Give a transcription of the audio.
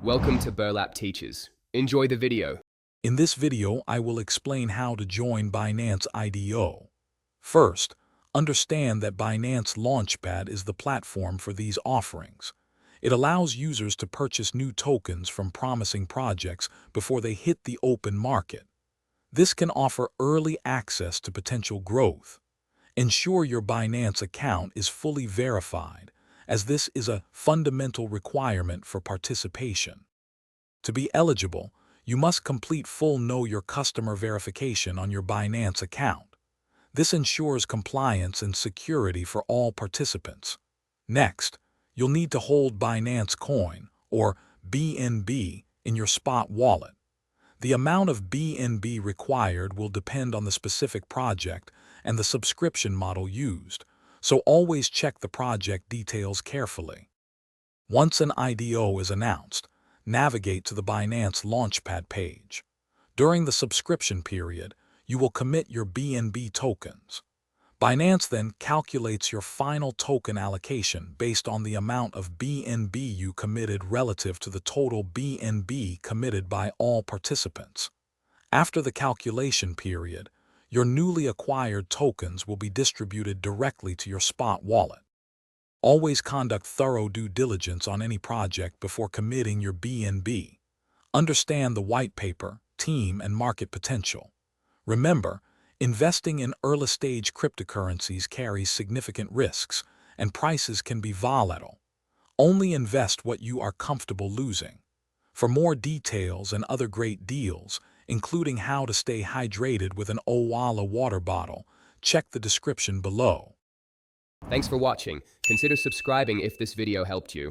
Welcome to Burlap Teachers. Enjoy the video. In this video, I will explain how to join Binance IDO. First, understand that Binance Launchpad is the platform for these offerings. It allows users to purchase new tokens from promising projects before they hit the open market. This can offer early access to potential growth. Ensure your Binance account is fully verified, as this is a fundamental requirement for participation. To be eligible, you must complete full Know Your Customer verification on your Binance account. This ensures compliance and security for all participants. Next, you'll need to hold Binance Coin, or BNB, in your spot wallet. The amount of BNB required will depend on the specific project and the subscription model used, so always check the project details carefully. Once an IDO is announced, navigate to the Binance Launchpad page. During the subscription period, you will commit your BNB tokens. Binance then calculates your final token allocation based on the amount of BNB you committed relative to the total BNB committed by all participants. After the calculation period, your newly acquired tokens will be distributed directly to your spot wallet. Always conduct thorough due diligence on any project before committing your BNB. Understand the white paper, team, and market potential. Remember, investing in early-stage cryptocurrencies carries significant risks, and prices can be volatile. Only invest what you are comfortable losing. For more details and other great deals, including how to stay hydrated with an Owala water bottle, check the description below. Thanks for watching. Consider subscribing if this video helped you.